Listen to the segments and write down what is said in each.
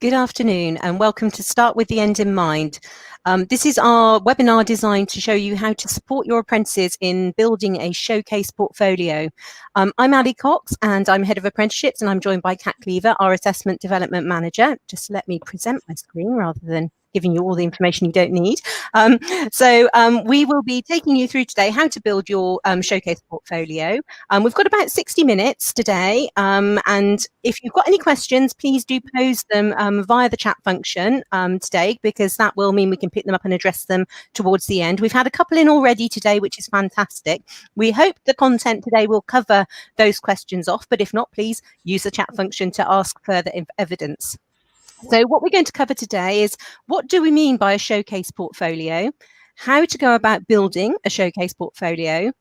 Good afternoon and welcome to Start with the End in Mind. This is our webinar designed to show you how to support your apprentices in building a showcase portfolio. I'm Ali Cox and I'm Head of Apprenticeships, and I'm joined by Kat Cleaver, our Assessment Development Manager. Just let me present my screen rather than giving you all the information you don't need. We will be taking you through today how to build your showcase portfolio. We've got about 60 minutes today, and if you've got any questions, please do pose them via the chat function today, because that will mean we can pick them up and address them towards the end. We've had a couple in already today, which is fantastic. We hope the content today will cover those questions off, but if not, please use the chat function to ask further evidence. So what we're going to cover today is, what do we mean by a showcase portfolio, how to go about building a showcase portfolio,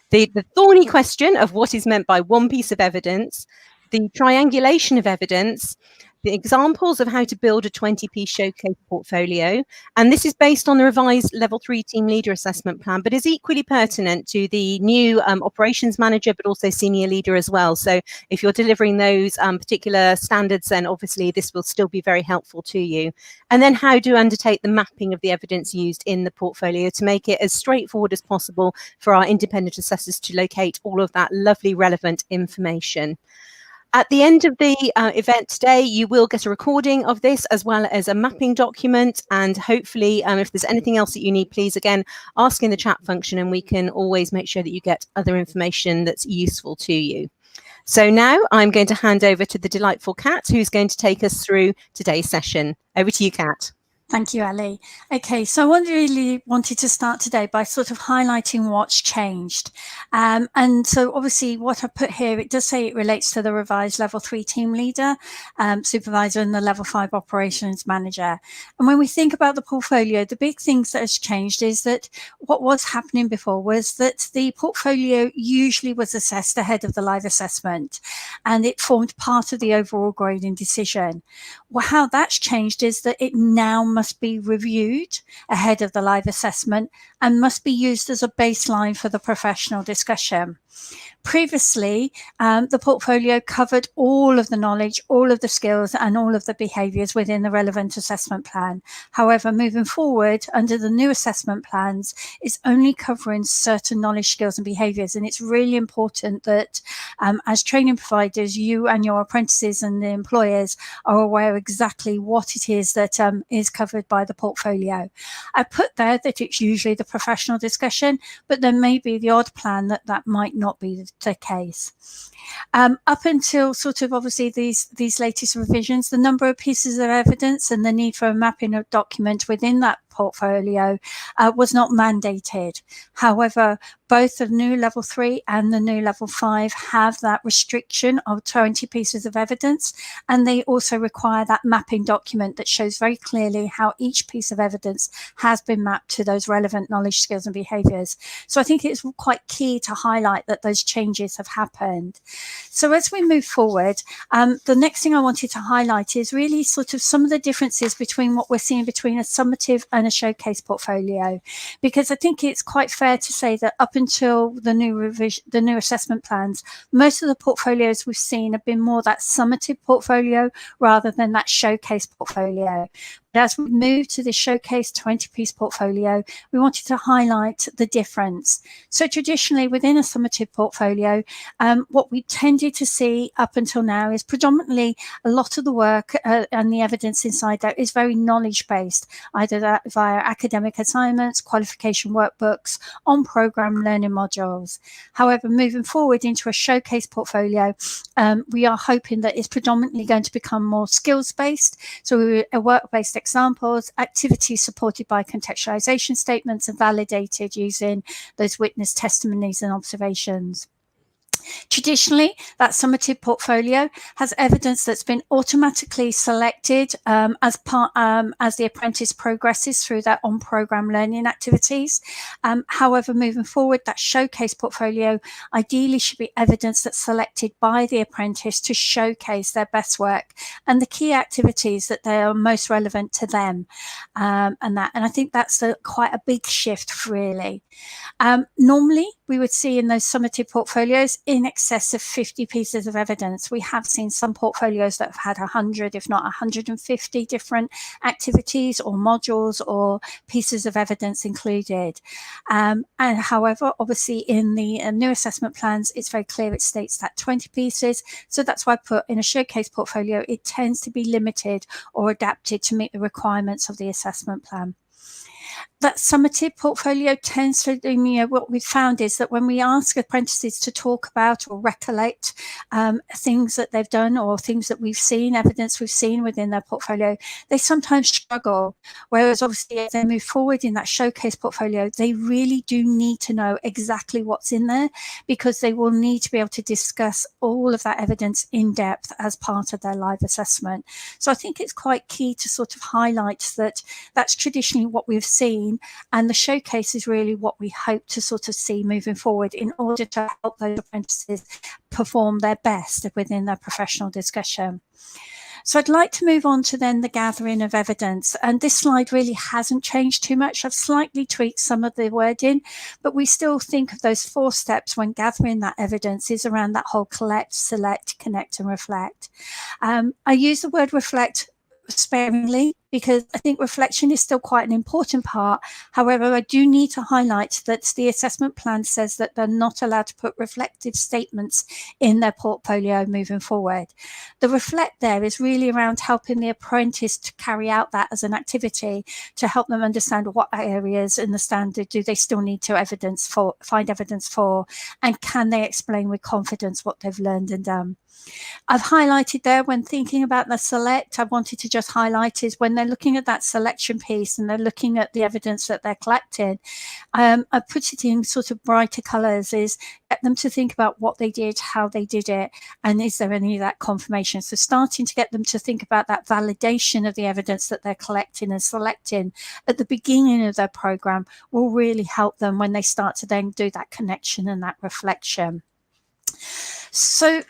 the thorny question of what is meant by one piece of evidence, the triangulation of evidence, the examples of how to build a 20-piece showcase portfolio. And this is based on the revised Level 3 Team Leader Assessment Plan, but is equally pertinent to the new Operations Manager, but also Senior Leader as well. So if you're delivering those particular standards, then obviously this will still be very helpful to you. And then how to undertake the mapping of the evidence used in the portfolio to make it as straightforward as possible for our independent assessors to locate all of that lovely relevant information. At the end of the event today, you will get a recording of this as well as a mapping document. And hopefully, if there's anything else that you need, please, again, ask in the chat function and we can always make sure that you get other information that's useful to you. So now I'm going to hand over to the delightful Kat, who's going to take us through today's session. Over to you, Kat. Thank you, Ali. Okay, so I really wanted to start today by sort of highlighting what's changed. And so obviously what I put here, it does say it relates to the revised Level 3 Team Leader, Supervisor and the Level 5 Operations Manager. And when we think about the portfolio, the big things that has changed is that what was happening before was that the portfolio usually was assessed ahead of the live assessment, and it formed part of the overall grading decision. Well, how that's changed is that it now must be reviewed ahead of the live assessment and must be used as a baseline for the professional discussion. Previously, the portfolio covered all of the knowledge, all of the skills and all of the behaviours within the relevant assessment plan. However, moving forward under the new assessment plans, it's only covering certain knowledge, skills and behaviours. And it's really important that as training providers, you and your apprentices and the employers are aware exactly what it is that is covered by the portfolio. I put there that it's usually the professional discussion, but there may be the odd plan that might not be the case. Up until sort of obviously these latest revisions, the number of pieces of evidence and the need for a mapping of document within that portfolio was not mandated. However, both the new Level 3 and the new Level 5 have that restriction of 20 pieces of evidence, and they also require that mapping document that shows very clearly how each piece of evidence has been mapped to those relevant knowledge, skills and behaviours. So I think it's quite key to highlight that those changes have happened. So as we move forward, the next thing I wanted to highlight is really sort of some of the differences between what we're seeing between a summative and a showcase portfolio, because I think it's quite fair to say that up until the new assessment plans, most of the portfolios we've seen have been more that summative portfolio rather than that showcase portfolio. As we move to the showcase 20-piece portfolio, we wanted to highlight the difference. So traditionally within a summative portfolio, what we tended to see up until now is predominantly a lot of the work and the evidence inside that is very knowledge-based, either that via academic assignments, qualification workbooks, on-program learning modules. However, moving forward into a showcase portfolio, we are hoping that it's predominantly going to become more skills-based, so a work-based examples, activities supported by contextualization statements and validated using those witness testimonies and observations. Traditionally, that summative portfolio has evidence that's been automatically selected as the apprentice progresses through their on-program learning activities. However, moving forward, that showcase portfolio ideally should be evidence that's selected by the apprentice to showcase their best work and the key activities that they are most relevant to them. And I think that's quite a big shift, really. Normally, we would see in those summative portfolios in excess of 50 pieces of evidence. We have seen some portfolios that have had 100, if not 150 different activities or modules or pieces of evidence included. And however, obviously in the new assessment plans, it's very clear it states that 20 pieces. So that's why I put in a showcase portfolio, it tends to be limited or adapted to meet the requirements of the assessment plan. That summative portfolio tends to, what we've found is that when we ask apprentices to talk about or recollect things that they've done or things that we've seen, evidence we've seen within their portfolio, they sometimes struggle. Whereas obviously as they move forward in that showcase portfolio, they really do need to know exactly what's in there, because they will need to be able to discuss all of that evidence in depth as part of their live assessment. So I think it's quite key to sort of highlight that that's traditionally what we've seen, and the showcase is really what we hope to sort of see moving forward in order to help those apprentices perform their best within their professional discussion. So I'd like to move on to then the gathering of evidence, and this slide really hasn't changed too much. I've slightly tweaked some of the wording, but we still think of those 4 steps when gathering that evidence is around that whole collect, select, connect and reflect. I use the word reflect sparingly because I think reflection is still quite an important part. However, I do need to highlight that the assessment plan says that they're not allowed to put reflective statements in their portfolio moving forward. The reflect there is really around helping the apprentice to carry out that as an activity to help them understand what areas in the standard do they still need to find evidence for, and can they explain with confidence what they've learned and done. I've highlighted there when thinking about the select, I wanted to just highlight is when they're looking at that selection piece and they're looking at the evidence that they're collecting, I put it in sort of brighter colours, is get them to think about what they did, how they did it, and is there any of that confirmation. So starting to get them to think about that validation of the evidence that they're collecting and selecting at the beginning of their programme will really help them when they start to then do that connection and that reflection. So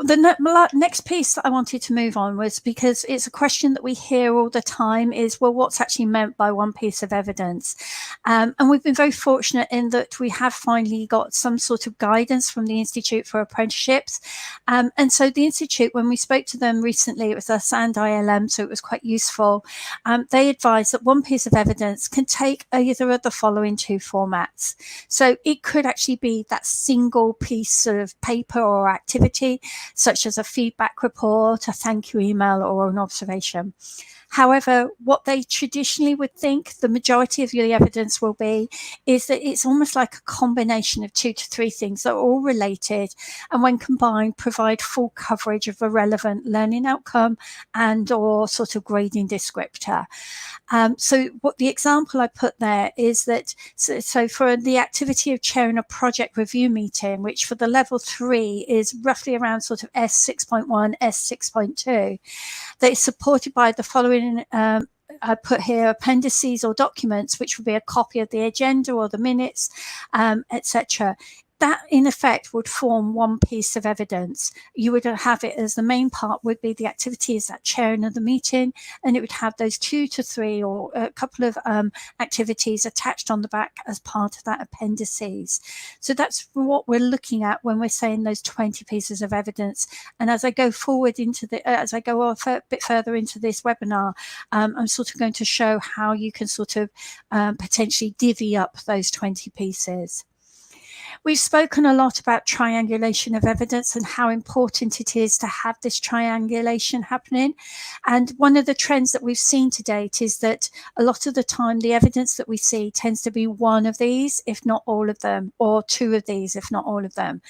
the next piece that I wanted to move on was, because it's a question that we hear all the time, is, well, what's actually meant by one piece of evidence? And we've been very fortunate in that we have finally got some sort of guidance from the Institute for Apprenticeships. And so the Institute, when we spoke to them recently, it was us and ILM, so it was quite useful. They advised that one piece of evidence can take either of the following 2 formats. So it could actually be that single piece of paper or activity, such as a feedback report, a thank you email, or an observation. However, what they traditionally would think the majority of the evidence will be is that it's almost like a combination of 2 to 3 things that are all related, and when combined provide full coverage of a relevant learning outcome and or sort of grading descriptor. So what the example I put there is that, so for the activity of chairing a project review meeting, which for the level 3 is roughly around sort of S6.1, S6.2, that is supported by the following I put here appendices or documents, which would be a copy of the agenda or the minutes, etc. That in effect would form one piece of evidence. You would have it as the main part would be the activity is that chairing of the meeting, and it would have those 2 to 3 or a couple of activities attached on the back as part of that appendices. So that's what we're looking at when we're saying those 20 pieces of evidence. And as I go forward into as I go off a bit further into this webinar, I'm sort of going to show how you can sort of potentially divvy up those 20 pieces. We've spoken a lot about triangulation of evidence and how important it is to have this triangulation happening. And one of the trends that we've seen to date is that a lot of the time the evidence that we see tends to be one of these, if not all of them, or 2 of these, if not all of them.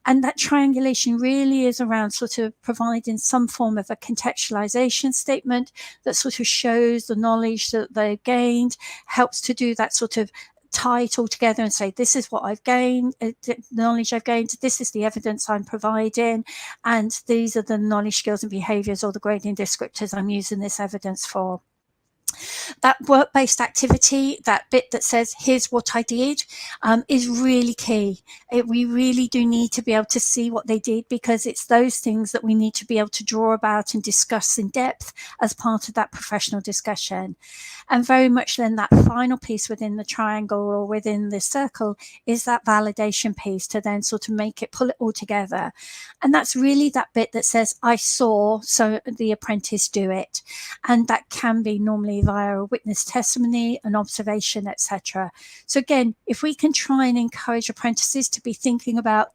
And that triangulation really is around sort of providing some form of a contextualization statement that sort of shows the knowledge that they've gained, helps to do that sort of tie it all together and say, this is what I've gained, the knowledge I've gained, this is the evidence I'm providing, and these are the knowledge, skills and behaviours or the grading descriptors I'm using this evidence for. That work-based activity, that bit that says, here's what I did, is really key. We really do need to be able to see what they did, because it's those things that we need to be able to draw about and discuss in depth as part of that professional discussion. And very much then that final piece within the triangle or within the circle is that validation piece to then sort of make it, pull it all together. And that's really that bit that says, I saw so the apprentice do it. And that can be normally via a witness testimony, an observation, etc. So again, if we can try and encourage apprentices to be thinking about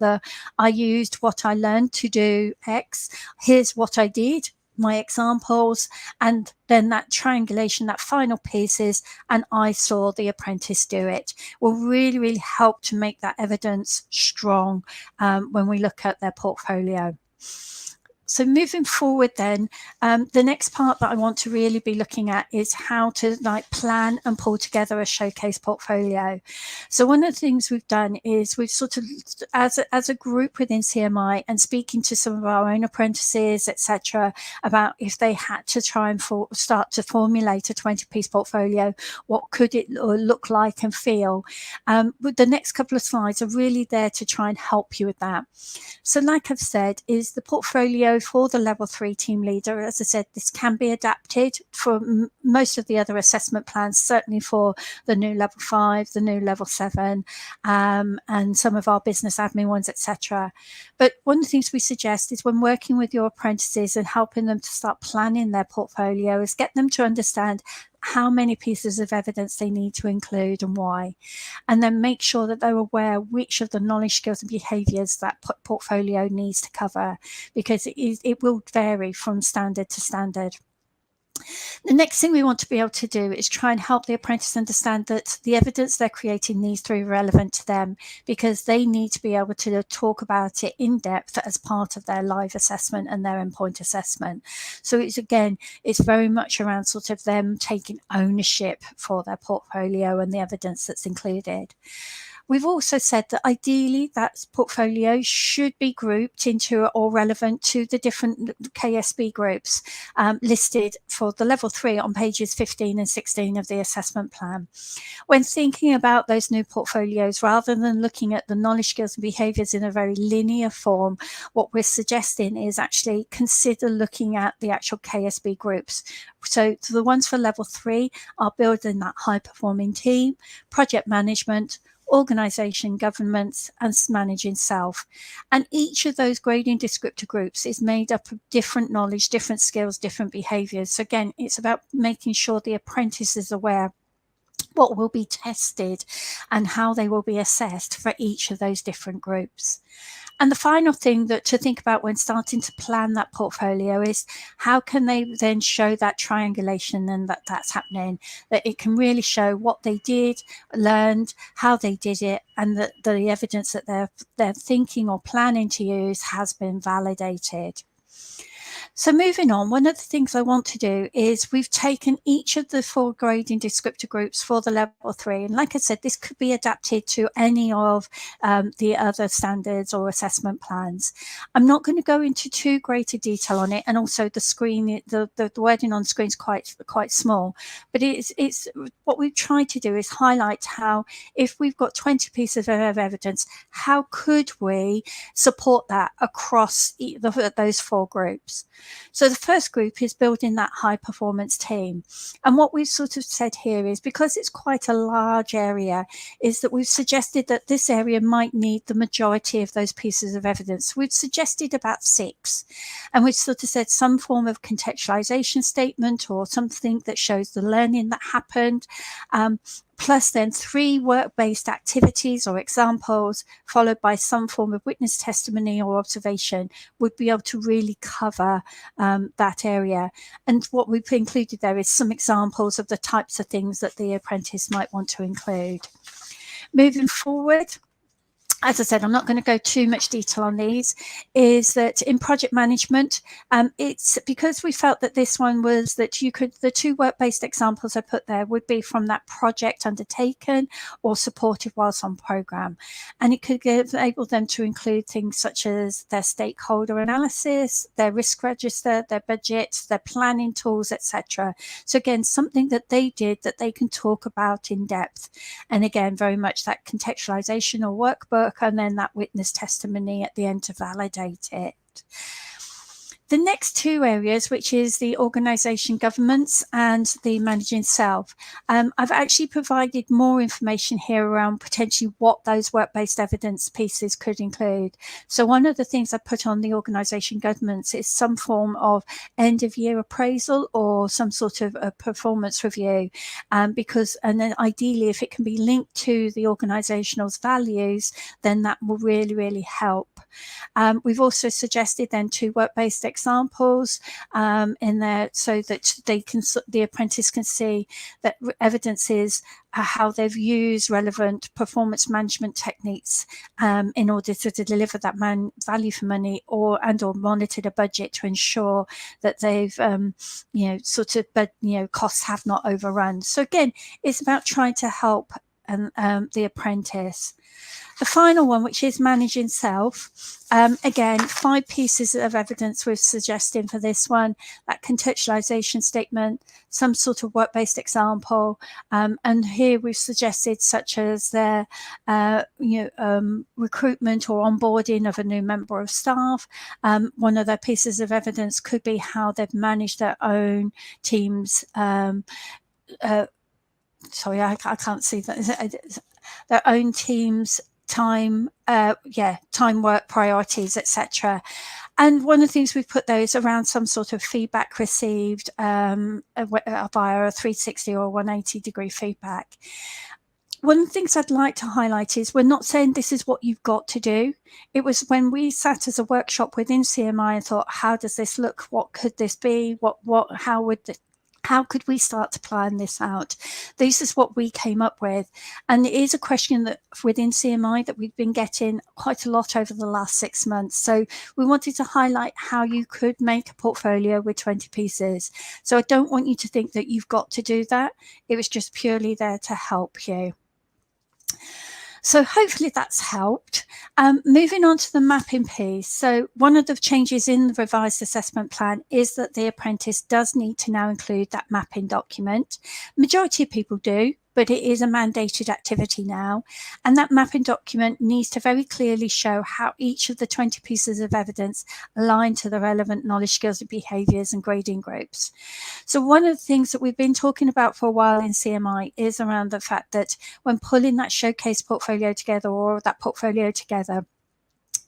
I used what I learned to do X, here's what I did, my examples, and then that triangulation, that final piece is, and I saw the apprentice do it, will really, really help to make that evidence strong when we look at their portfolio. So moving forward then, the next part that I want to really be looking at is how to plan and pull together a showcase portfolio. So one of the things we've done is we've sort of, as a group within CMI, and speaking to some of our own apprentices, etc., about if they had to try and start to formulate a 20-piece portfolio, what could it look like and feel? But the next couple of slides are really there to try and help you with that. So like I've said, is the portfolio for the level 3 team leader. As I said, this can be adapted for most of the other assessment plans, certainly for the new level 5, the new level 7, and some of our business admin ones, etc. But one of the things we suggest is when working with your apprentices and helping them to start planning their portfolio is get them to understand how many pieces of evidence they need to include and why, and then make sure that they're aware which of the knowledge, skills and behaviours that portfolio needs to cover, because it will vary from standard to standard. The next thing we want to be able to do is try and help the apprentice understand that the evidence they're creating needs to be relevant to them, because they need to be able to talk about it in depth as part of their live assessment and their endpoint assessment. So it's very much around sort of them taking ownership for their portfolio and the evidence that's included. We've also said that ideally that portfolio should be grouped into or relevant to the different KSB groups listed for the level 3 on pages 15 and 16 of the assessment plan. When thinking about those new portfolios, rather than looking at the knowledge, skills and behaviours in a very linear form, what we're suggesting is actually consider looking at the actual KSB groups. So the ones for level 3 are building that high performing team, project management, organisation, governance, and managing self. And each of those grading descriptor groups is made up of different knowledge, different skills, different behaviours. So again, it's about making sure the apprentice is aware what will be tested and how they will be assessed for each of those different groups. And the final thing that to think about when starting to plan that portfolio is how can they then show that triangulation and that's happening, that it can really show what they did, learned, how they did it, and that the evidence that they're thinking or planning to use has been validated. So moving on, one of the things I want to do is we've taken each of the 4 grading descriptor groups for the level 3. And like I said, this could be adapted to any of the other standards or assessment plans. I'm not going to go into too greater detail on it. And also the screen, the wording on screen is quite small. But it's what we've tried to do is highlight how if we've got 20 pieces of evidence, how could we support that across those 4 groups? So the first group is building that high performance team. And what we've sort of said here is, because it's quite a large area, is that we've suggested that this area might need the majority of those pieces of evidence. We've suggested about 6. And we've sort of said some form of contextualization statement or something that shows the learning that happened. Plus then 3 work-based activities or examples, followed by some form of witness testimony or observation, would be able to really cover that area. And what we've included there is some examples of the types of things that the apprentice might want to include. Moving forward, as I said, I'm not going to go too much detail on these, is that in project management, it's because we felt that this one was that you could, the two work-based examples I put there would be from that project undertaken or supported whilst on program. And it could enable them to include things such as their stakeholder analysis, their risk register, their budgets, their planning tools, etc. So again, something that they did that they can talk about in depth. And again, very much that contextualization or workbook, and then that witness testimony at the end to validate it. The next two areas, which is the organisation governance and the managing self, I've actually provided more information here around potentially what those work-based evidence pieces could include. So one of the things I put on the organisation governance is some form of end-of-year appraisal or some sort of a performance review, because, and then ideally if it can be linked to the organisational's values, then that will really, really help. We've also suggested then two work-based examples in there so that they can, the apprentice can see that evidence is how they've used relevant performance management techniques in order to deliver that value for money, or monitored a budget to ensure that they've costs have not overrun. So again, it's about trying to help the apprentice. The final one, which is managing self, again, 5 pieces of evidence we're suggesting for this one: that contextualization statement, some sort of work-based example, and here we've suggested such as their recruitment or onboarding of a new member of staff. One of their pieces of evidence could be how they've managed their own teams. Sorry, I can't see that. Their own teams time work priorities, etc. And one of the things we've put there is around some sort of feedback received via a 360 or 180 degree feedback. One of the things I'd like to highlight is we're not saying this is what you've got to do. It was when we sat as a workshop within CMI and thought, how does this look? What could this be? How could we start to plan this out? This is what we came up with. And it is a question that within CMI that we've been getting quite a lot over the last 6 months. So we wanted to highlight how you could make a portfolio with 20 pieces. So I don't want you to think that you've got to do that. It was just purely there to help you. So hopefully that's helped. Moving on to the mapping piece. So one of the changes in the revised assessment plan is that the apprentice does need to now include that mapping document. Majority of people do, but it is a mandated activity now. And that mapping document needs to very clearly show how each of the 20 pieces of evidence align to the relevant knowledge, skills and behaviours and grading groups. So one of the things that we've been talking about for a while in CMI is around the fact that when pulling that showcase portfolio together or that portfolio together,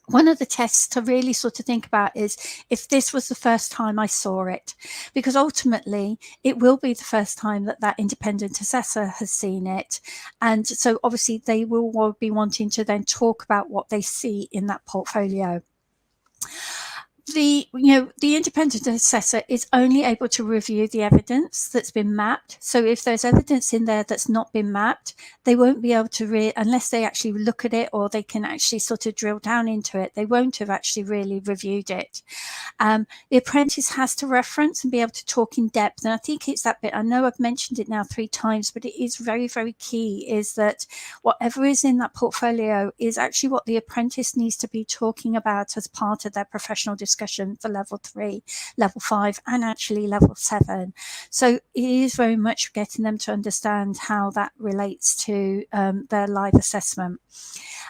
one of the tests to really sort of think about is if this was the first time I saw it, because ultimately it will be the first time that that independent assessor has seen it. And so obviously they will be wanting to then talk about what they see in that portfolio. The independent assessor is only able to review the evidence that's been mapped. So if there's evidence in there that's not been mapped, they won't be able to unless they actually look at it or they can actually sort of drill down into it, they won't have actually really reviewed it. The apprentice has to reference and be able to talk in depth. And I think it's that bit, I know I've mentioned it now 3 times, but it is very, very key, is that whatever is in that portfolio is actually what the apprentice needs to be talking about as part of their professional discussion for level 3, level 5, and actually level 7. So it is very much getting them to understand how that relates to their live assessment.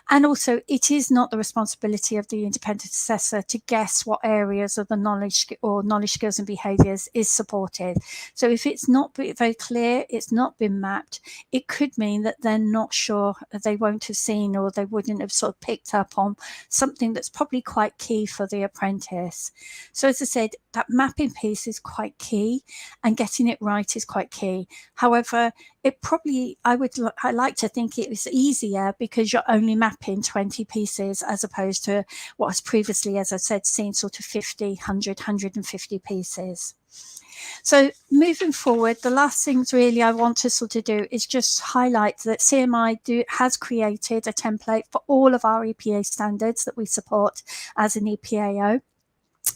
And also, it is not the responsibility of the independent assessor to guess what areas of the knowledge or knowledge, skills and behaviours is supported. So if it's not very clear, it's not been mapped, it could mean that they're not sure, they won't have seen, or they wouldn't have sort of picked up on something that's probably quite key for the apprentice. So as I said, that mapping piece is quite key, and getting it right is quite key. However, it probably, I like to think it was easier because you're only mapping 20 pieces as opposed to what was previously, as I said, seen sort of 50, 100, 150 pieces. So moving forward, the last things really I want to sort of do is just highlight that CMI has created a template for all of our EPA standards that we support as an EPAO.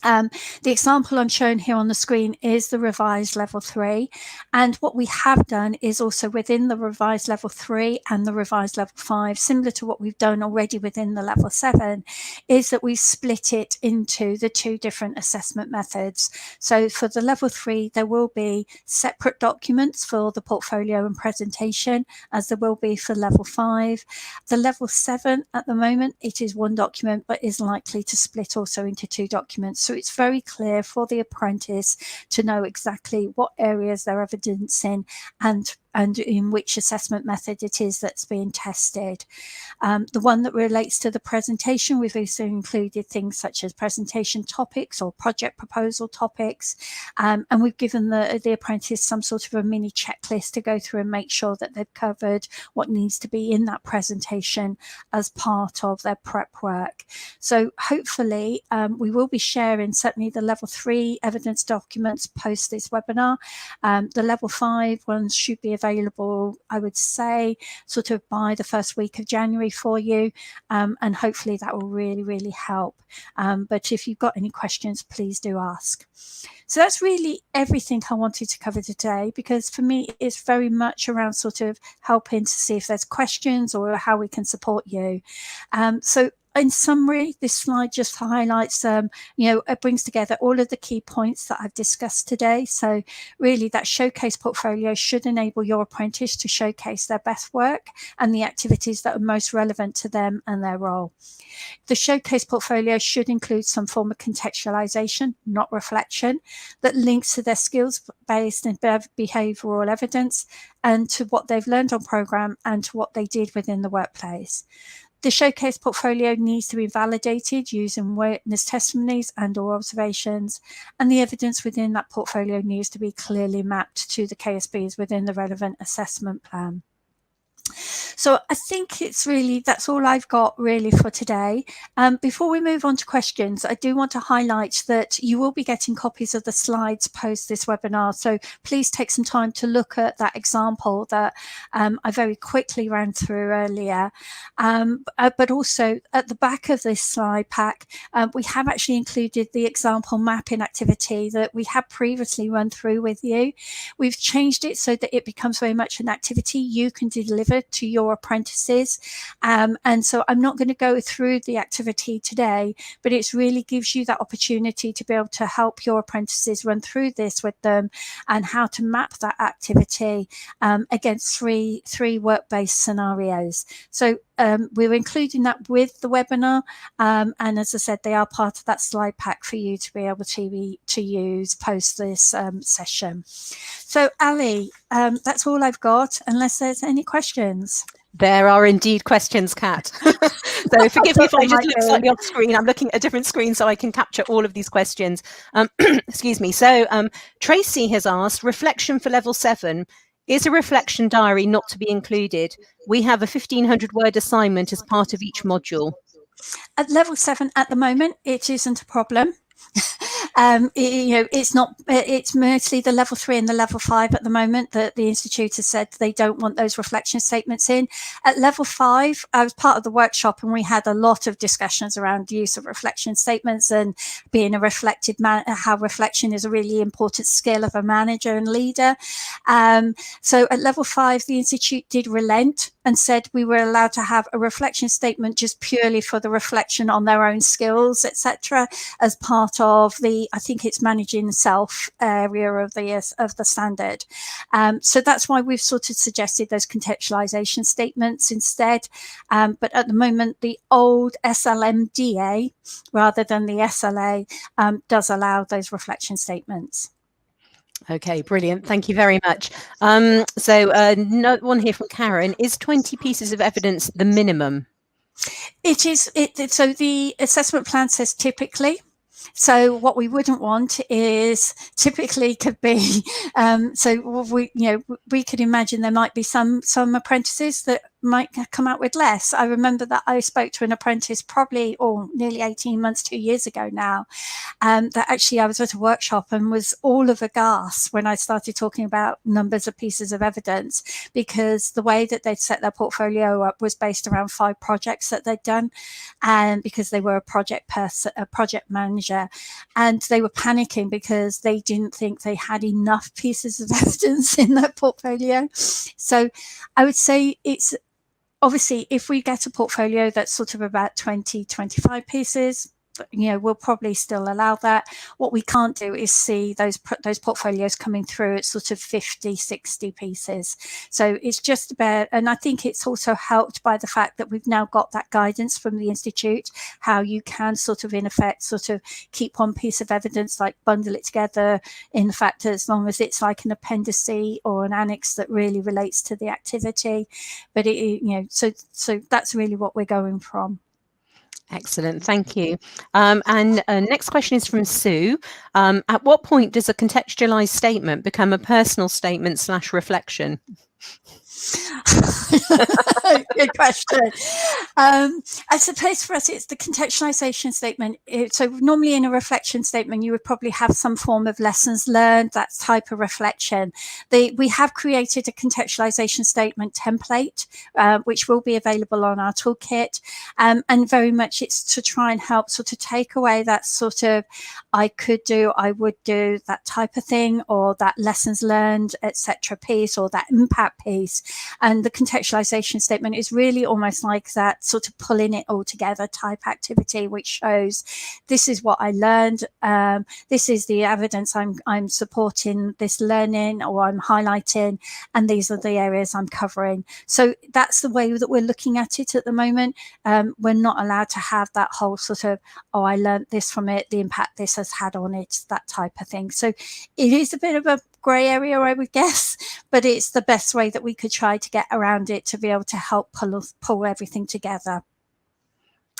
The example I'm showing here on the screen is the revised level 3. And what we have done is also within the revised level 3 and the revised level 5, similar to what we've done already within the level 7, is that we've split it into the two different assessment methods. So for the level 3, there will be separate documents for the portfolio and presentation, as there will be for level 5. The level 7, at the moment, it is one document, but is likely to split also into two documents. So it's very clear for the apprentice to know exactly what areas they're evidencing and in which assessment method it is that's being tested. The one that relates to the presentation, we've also included things such as presentation topics or project proposal topics, and we've given the apprentice some sort of a mini checklist to go through and make sure that they've covered what needs to be in that presentation as part of their prep work. So hopefully we will be sharing certainly the level 3 evidence documents post this webinar. The level 5 ones should be available, I would say, sort of by the first week of January for you, and hopefully that will really help. But if you've got any questions, please do ask. So that's really everything I wanted to cover today, because for me it's very much around sort of helping to see if there's questions or how we can support you. So in summary, this slide just highlights, it brings together all of the key points that I've discussed today. So really that showcase portfolio should enable your apprentice to showcase their best work and the activities that are most relevant to them and their role. The showcase portfolio should include some form of contextualization, not reflection, that links to their skills-based and behavioral evidence and to what they've learned on program and to what they did within the workplace. The showcase portfolio needs to be validated using witness testimonies and or observations, and the evidence within that portfolio needs to be clearly mapped to the KSBs within the relevant assessment plan. So I think that's all I've got really for today. Before we move on to questions, I do want to highlight that you will be getting copies of the slides post this webinar. So please take some time to look at that example that I very quickly ran through earlier. But also at the back of this slide pack, we have actually included the example mapping activity that we had previously run through with you. We've changed it so that it becomes very much an activity you can deliver to your apprentices, and so I'm not going to go through the activity today, but it really gives you that opportunity to be able to help your apprentices run through this with them and how to map that activity against three work-based scenarios. So we're including that with the webinar, and as I said, they are part of that slide pack for you to be able to use post this session. So Ali, that's all I've got, unless there's any questions. There are indeed questions, Kat. So forgive me if I just look slightly off screen. I'm looking at a different screen so I can capture all of these questions. Excuse me. So Tracy has asked, reflection for level 7. Is a reflection diary not to be included? We have a 1,500 word assignment as part of each module. At level 7 at the moment, it isn't a problem. It's mostly the level 3 and the level 5 at the moment that the Institute has said they don't want those reflection statements in. At level 5, I was part of the workshop and we had a lot of discussions around the use of reflection statements and being a reflective man, how reflection is a really important skill of a manager and leader. So at level 5, the Institute did relent and said we were allowed to have a reflection statement just purely for the reflection on their own skills, etc., as part of the, I think it's managing self area of the standard. So that's why we've sort of suggested those contextualization statements instead. But at the moment, the old SLMDA rather than the SLA does allow those reflection statements. Okay, brilliant. Thank you very much. So another one here from Karen. Is 20 pieces of evidence the minimum? It is. So the assessment plan says typically. So what we wouldn't want is typically could be, so we could imagine there might be some apprentices that might come out with less. I remember that I spoke to an apprentice probably nearly 18 months, 2 years ago now. that actually I was at a workshop and was all of aghast when I started talking about numbers of pieces of evidence, because the way that they'd set their portfolio up was based around 5 projects that they'd done, and because they were a project manager, and they were panicking because they didn't think they had enough pieces of evidence in their portfolio. So I would say it's obviously, if we get a portfolio that's sort of about 20, 25 pieces, we'll probably still allow that. What we can't do is see those portfolios coming through at sort of 50, 60 pieces. So it's just about, and I think it's also helped by the fact that we've now got that guidance from the Institute, how you can sort of, in effect, sort of keep one piece of evidence, like bundle it together, in fact, as long as it's like an appendice or an annex that really relates to the activity. But so that's really what we're going from. Excellent, thank you. And next question is from Sue. At what point does a contextualized statement become a personal statement / reflection? Good question. I suppose for us, it's the contextualization statement. So normally in a reflection statement, you would probably have some form of lessons learned, that type of reflection. We have created a contextualization statement template, which will be available on our toolkit. And very much it's to try and help sort of take away that sort of I could do, I would do, that type of thing, or that lessons learned, etc. piece, or that impact piece. And the contextualization statement is really almost like that sort of pulling it all together type activity, which shows this is what I learned. This is the evidence I'm supporting this learning, or I'm highlighting, and these are the areas I'm covering. So that's the way that we're looking at it at the moment. We're not allowed to have that whole sort of, oh, I learned this from it, the impact this has had on it, that type of thing. So it is a bit of a grey area, I would guess, but it's the best way that we could try to get around it to be able to help pull everything together.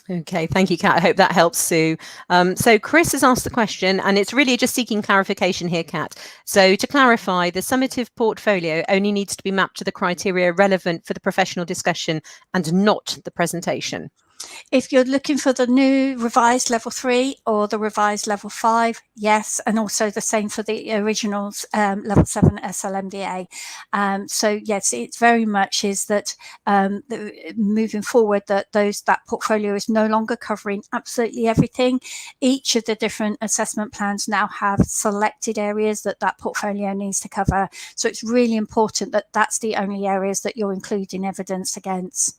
Okay, thank you, Kat. I hope that helps, Sue. So Chris has asked the question, and it's really just seeking clarification here, Kat. So to clarify, the summative portfolio only needs to be mapped to the criteria relevant for the professional discussion and not the presentation. If you're looking for the new revised level 3 or the revised level 5, yes, and also the same for the originals level 7 SLMDA. So yes, it very much is that moving forward, that portfolio is no longer covering absolutely everything. Each of the different assessment plans now have selected areas that portfolio needs to cover. So it's really important that that's the only areas that you're including evidence against.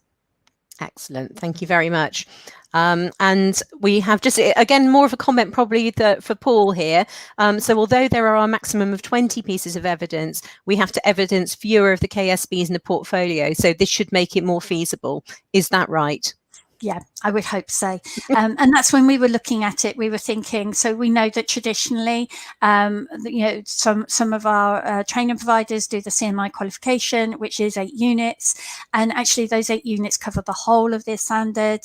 Excellent. Thank you very much. And we have just, again, more of a comment probably for Paul here. So although there are a maximum of 20 pieces of evidence, we have to evidence fewer of the KSBs in the portfolio. So this should make it more feasible. Is that right? Yeah, I would hope so. And that's when we were looking at it, we were thinking, so we know that traditionally, some of our training providers do the CMI qualification, which is 8 units. And actually those 8 units cover the whole of their standard.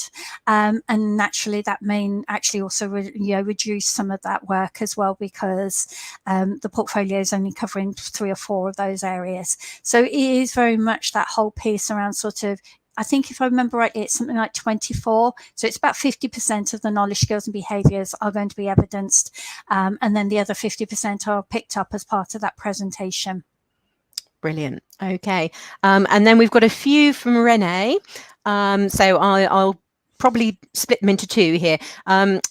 And naturally that may actually also reduce some of that work as well, because the portfolio is only covering 3 or 4 of those areas. So it is very much that whole piece around sort of, I think if I remember right, it's something like 24. So it's about 50% of the knowledge, skills and behaviours are going to be evidenced. And then the other 50% are picked up as part of that presentation. Brilliant. Okay. And then we've got a few from Renee. So I'll probably split them into 2 here.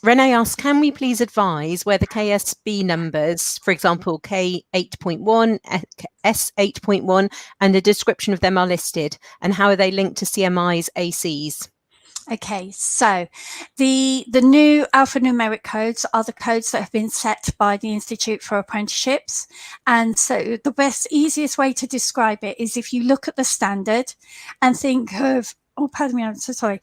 Renee asks, can we please advise where the KSB numbers, for example, K8.1, S8.1, and a description of them are listed, and how are they linked to CMI's ACs? Okay, so the new alphanumeric codes are the codes that have been set by the Institute for Apprenticeships. And so the easiest way to describe it is if you look at the standard and think of, oh, pardon me, I'm so sorry.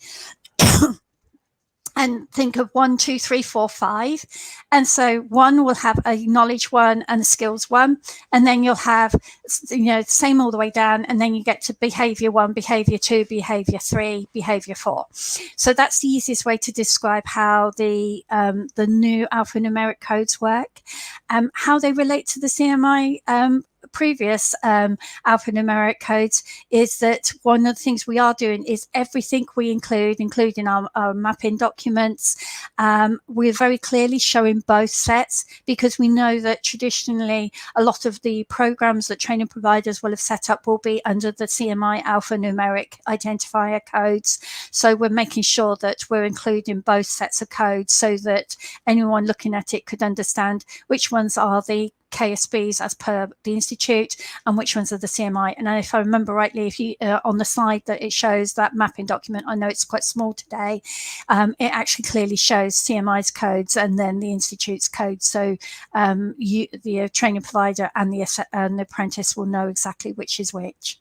And think of 1, 2, 3, 4, 5. And so 1 will have a knowledge 1 and a skills 1. And then you'll have, same all the way down. And then you get to behavior 1, behavior 2, behavior 3, behavior 4. So that's the easiest way to describe how the new alphanumeric codes work. How they relate to the CMI previous alphanumeric codes is that one of the things we are doing is everything we include, including our mapping documents, we're very clearly showing both sets, because we know that traditionally a lot of the programs that training providers will have set up will be under the CMI alphanumeric identifier codes. So we're making sure that we're including both sets of codes so that anyone looking at it could understand which ones are the KSBs as per the Institute and which ones are the CMI. And if I remember rightly, if you on the slide that it shows that mapping document, I know it's quite small today, it actually clearly shows CMI's codes and then the Institute's codes. So the training provider and the apprentice will know exactly which is which.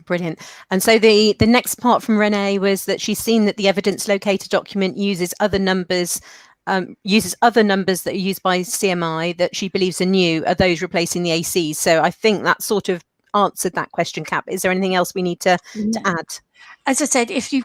Brilliant. And so the next part from Renee was that she's seen that the evidence locator document uses other numbers that are used by CMI that she believes are new. Are those replacing the ACs? So I think that sort of answered that question, Cap. Is there anything else we need to add? As I said, if you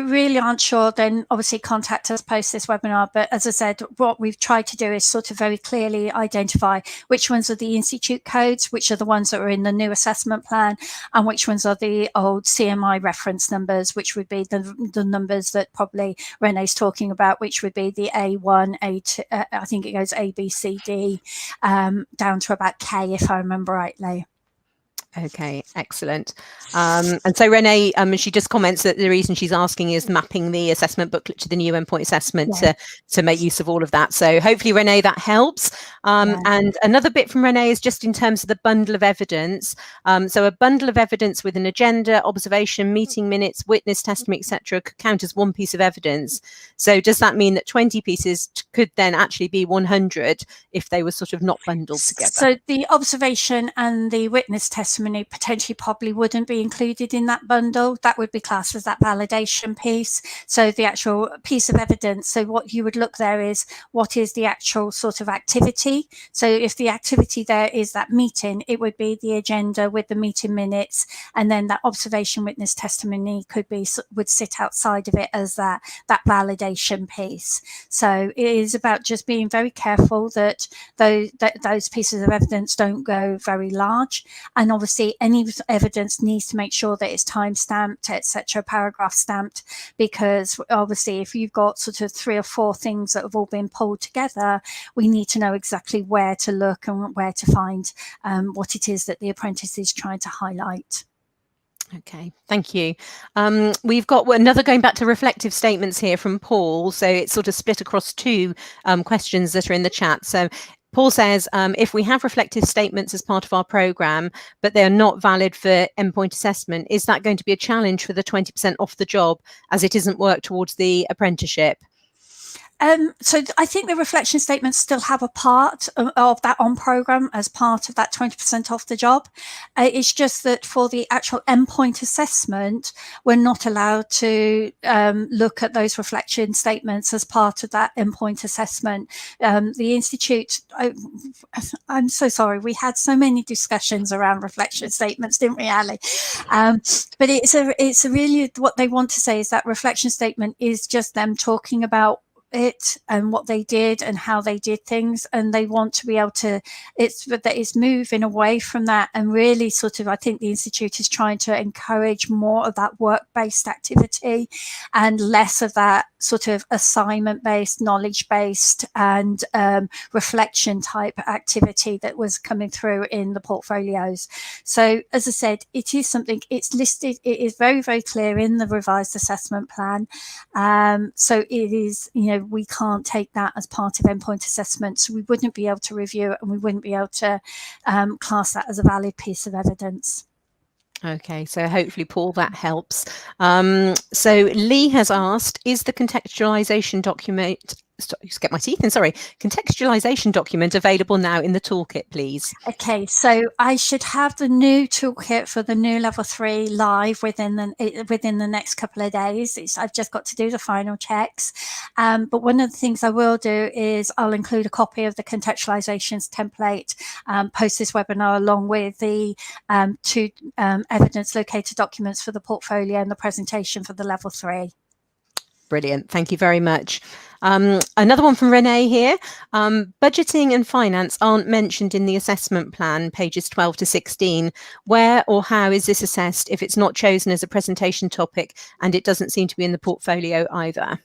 really aren't sure, then obviously contact us post this webinar. But as I said, what we've tried to do is sort of very clearly identify which ones are the Institute codes, which are the ones that are in the new assessment plan, and which ones are the old CMI reference numbers, which would be the numbers that probably Renee's talking about, which would be the A1, A2, I think it goes A, B, C, D, down to about K, if I remember rightly. Okay, excellent. And so Renee, she just comments that the reason she's asking is mapping the assessment booklet to the new endpoint assessment to make use of all of that. So hopefully, Renee, that helps. And another bit from Renee is just in terms of the bundle of evidence. So a bundle of evidence with an agenda, observation, meeting minutes, witness testimony, etc., could count as one piece of evidence. So does that mean that 20 pieces could then actually be 100 if they were sort of not bundled together? So the observation and the witness testimony potentially probably wouldn't be included in that bundle. That would be classed as that validation piece. So the actual piece of evidence. So what you would look there is what is the actual sort of activity. So if the activity there is that meeting, it would be the agenda with the meeting minutes, and then that observation witness testimony would sit outside of it as that validation piece. So it is about just being very careful that those pieces of evidence don't go very large, and obviously any evidence needs to make sure that it's time stamped, etc., paragraph stamped, because obviously if you've got sort of 3 or 4 things that have all been pulled together, we need to know exactly where to look and where to find what it is that the apprentice is trying to highlight. Okay, thank you. We've got another going back to reflective statements here from Paul. So it's sort of split across 2 questions that are in the chat. So Paul says, if we have reflective statements as part of our programme, but they're not valid for endpoint assessment, is that going to be a challenge for the 20% off the job as it isn't worked towards the apprenticeship? So I think the reflection statements still have a part of that on program as part of that 20% off the job. It's just that for the actual endpoint assessment, we're not allowed to look at those reflection statements as part of that endpoint assessment. The Institute, I'm so sorry, we had so many discussions around reflection statements, didn't we, Ali? But it's really what they want to say is that reflection statement is just them talking about it and what they did and how they did things, and they want to be able to it's moving away from that, and really sort of I think the Institute is trying to encourage more of that work-based activity and less of that sort of assignment-based, knowledge-based and reflection type activity that was coming through in the portfolios. So as I said, it is something, it's listed, it is very, very clear in the revised assessment plan. So it is, you know, we can't take that as part of endpoint assessment, so we wouldn't be able to review it and we wouldn't be able to class that as a valid piece of evidence. Okay, so hopefully, Paul, that helps. So Lee has asked, is the contextualization document, just get my teeth in, sorry, contextualization document available now in the toolkit, please? Okay, so I should have the new toolkit for the new level 3 live within the next couple of days. I've just got to do the final checks. But one of the things I will do is I'll include a copy of the contextualizations template post this webinar, along with the 2 evidence locator documents for the portfolio and the presentation for the level 3. Brilliant. Thank you very much. Another one from Renee here. Budgeting and finance aren't mentioned in the assessment plan, pages 12 to 16. Where or how is this assessed if it's not chosen as a presentation topic and it doesn't seem to be in the portfolio either?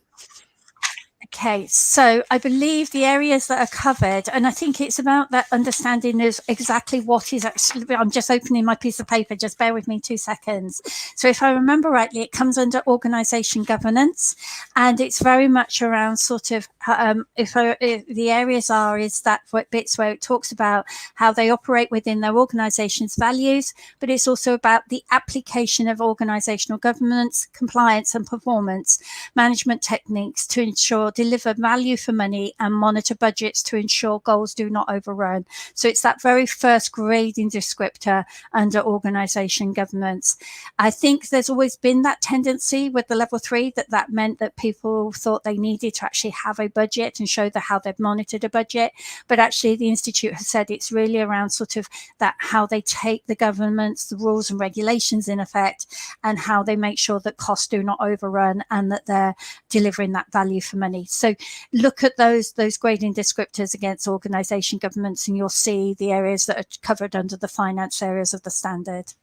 Okay, so I believe the areas that are covered, and I think it's about that understanding of exactly what is actually, I'm just opening my piece of paper, just bear with me 2 seconds. So if I remember rightly, it comes under organisation governance, and it's very much around sort of, if the areas are, is that bits where it talks about how they operate within their organisation's values, but it's also about the application of organisational governance, compliance and performance management techniques to ensure deliver value for money and monitor budgets to ensure goals do not overrun. So it's that very first grading descriptor under organisation governance. I think there's always been that tendency with the level 3 that meant that people thought they needed to actually have a budget and show how they've monitored a budget. But actually the Institute has said it's really around sort of that, how they take the governments, the rules and regulations in effect, and how they make sure that costs do not overrun and that they're delivering that value for money. So look at those grading descriptors against organisation governments and you'll see the areas that are covered under the finance areas of the standard.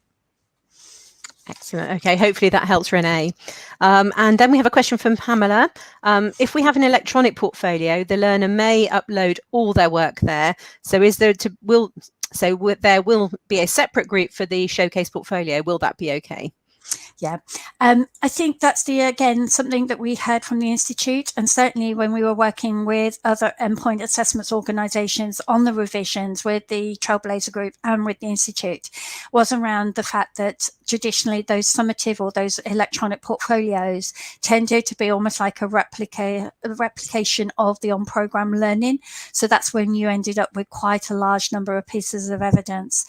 Excellent. Okay, hopefully that helps, Renee. And then we have a question from Pamela. If we have an electronic portfolio, the learner may upload all their work there. So there will be a separate group for the showcase portfolio. Will that be okay? Yeah, I think that's again something that we heard from the Institute, and certainly when we were working with other endpoint assessments organisations on the revisions with the Trailblazer Group and with the Institute, was around the fact that traditionally those summative or those electronic portfolios tended to be almost like a replication of the on-programme learning. So that's when you ended up with quite a large number of pieces of evidence.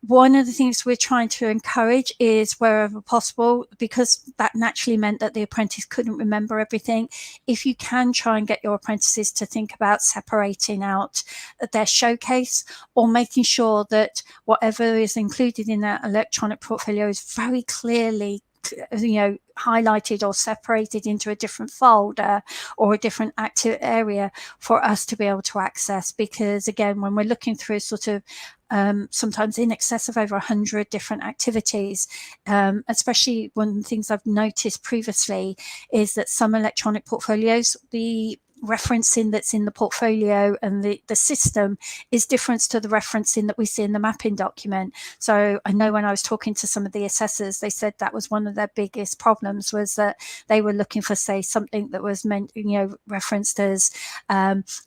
One of the things we're trying to encourage is, wherever possible, because that naturally meant that the apprentice couldn't remember everything, if you can try and get your apprentices to think about separating out their showcase or making sure that whatever is included in that electronic portfolio is very clearly highlighted or separated into a different folder or a different active area for us to be able to access. Because again, when we're looking through sort of sometimes in excess of over 100 different activities, especially one of the things I've noticed previously is that some electronic portfolios, the referencing that's in the portfolio and the system is different to the referencing that we see in the mapping document. So I know when I was talking to some of the assessors, they said that was one of their biggest problems, was that they were looking for, say, something that was meant, referenced as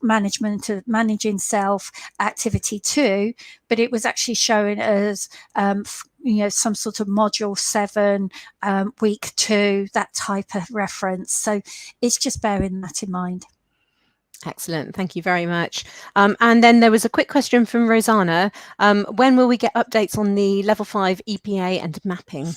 managing self activity 2, but it was actually showing as some sort of module 7, week 2, that type of reference. So it's just bearing that in mind. Excellent. Thank you very much. And then there was a quick question from Rosanna. When will we get updates on the level 5 EPA and mapping?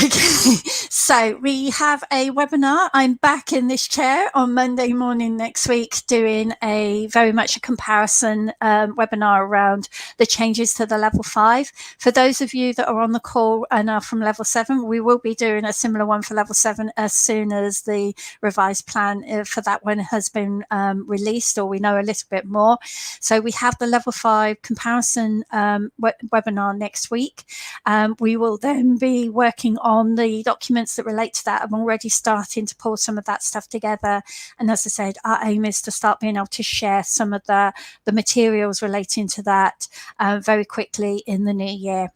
Okay, so we have a webinar. I'm back in this chair on Monday morning next week doing very much a comparison webinar around the changes to the level 5. For those of you that are on the call and are from level 7, we will be doing a similar one for level 7 as soon as the revised plan for that one has been released, or we know a little bit more. So we have the level 5 comparison webinar next week. We will then be working on the documents that relate to that. I'm already starting to pull some of that stuff together. And as I said, our aim is to start being able to share some of the materials relating to that very quickly in the new year.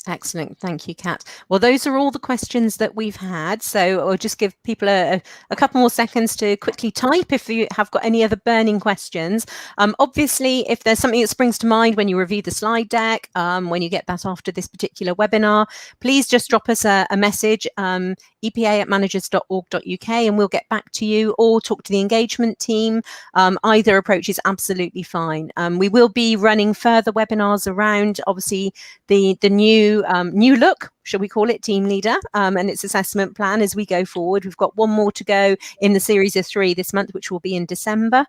Excellent. Thank you, Kat. Well, those are all the questions that we've had. So I'll just give people a couple more seconds to quickly type if you have got any other burning questions. Obviously, if there's something that springs to mind when you review the slide deck, when you get that after this particular webinar, please just drop us a message, epa@managers.org.uk, and we'll get back to you, or talk to the engagement team. Either approach is absolutely fine. We will be running further webinars around, obviously, the new new look, shall we call it, team leader and its assessment plan as we go forward. We've got one more to go in the series of 3 this month, which will be in December.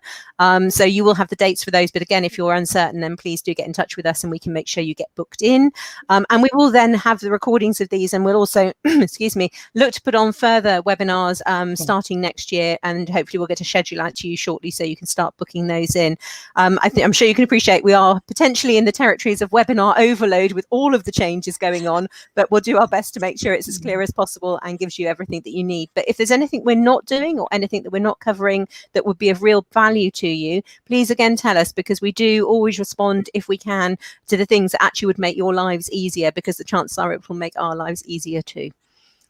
So you will have the dates for those. But again, if you're uncertain, then please do get in touch with us and we can make sure you get booked in. And we will then have the recordings of these, and we'll also, excuse me, look to put on further webinars starting next year, and hopefully we'll get a schedule out to you shortly so you can start booking those in. I'm sure you can appreciate we are potentially in the territories of webinar overload with all of the changes going on, but we'll do our best to make sure it's as clear as possible and gives you everything that you need. But if there's anything we're not doing or anything that we're not covering that would be of real value to you, please again tell us, because we do always respond if we can to the things that actually would make your lives easier, because the chances are it will make our lives easier too.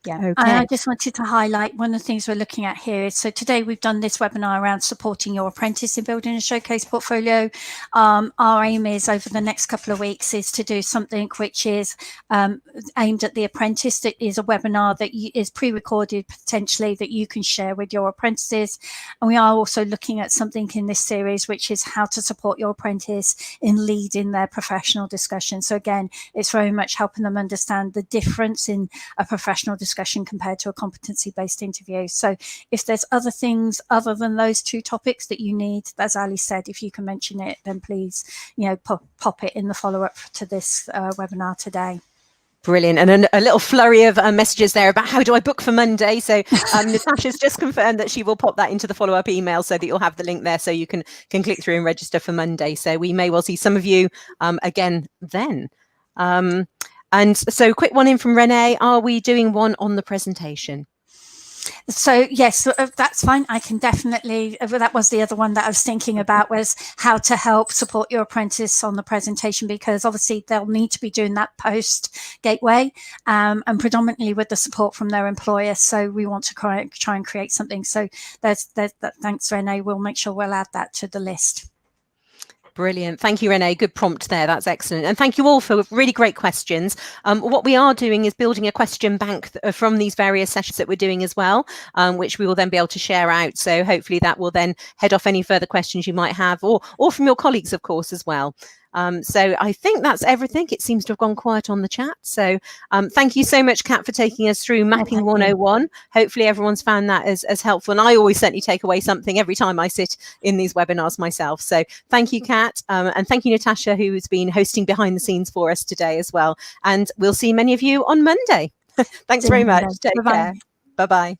Yeah, okay. And I just wanted to highlight one of the things we're looking at here is, so today we've done this webinar around supporting your apprentice in building a showcase portfolio. Our aim is over the next couple of weeks is to do something which is aimed at the apprentice. That is a webinar that is pre-recorded potentially that you can share with your apprentices. And we are also looking at something in this series which is how to support your apprentice in leading their professional discussion. So again, it's very much helping them understand the difference in a professional discussion compared to a competency-based interview. So if there's other things other than those 2 topics that you need, as Ali said, if you can mention it, then please, pop it in the follow-up to this webinar today. Brilliant. And a little flurry of messages there about how do I book for Monday. So Natasha's just confirmed that she will pop that into the follow-up email so that you'll have the link there so you can click through and register for Monday. So we may well see some of you again then. And so quick one in from Renee, are we doing one on the presentation? So yes, that's fine. I can definitely, that was the other one that I was thinking about, was how to help support your apprentice on the presentation, because obviously they'll need to be doing that post gateway and predominantly with the support from their employer. So we want to try and create something. So thanks, Renee. We'll make sure we'll add that to the list. Brilliant. Thank you, Renee. Good prompt there. That's excellent. And thank you all for really great questions. What we are doing is building a question bank from these various sessions that we're doing as well, which we will then be able to share out. So hopefully that will then head off any further questions you might have, or from your colleagues, of course, as well. So I think that's everything. It seems to have gone quiet on the chat. So thank you so much, Kat, for taking us through Mapping 101. Hopefully everyone's found that as helpful. And I always certainly take away something every time I sit in these webinars myself. So thank you, Kat. And thank you, Natasha, who's been hosting behind the scenes for us today as well. And we'll see many of you on Monday. Thanks very much. Take care. Bye-bye.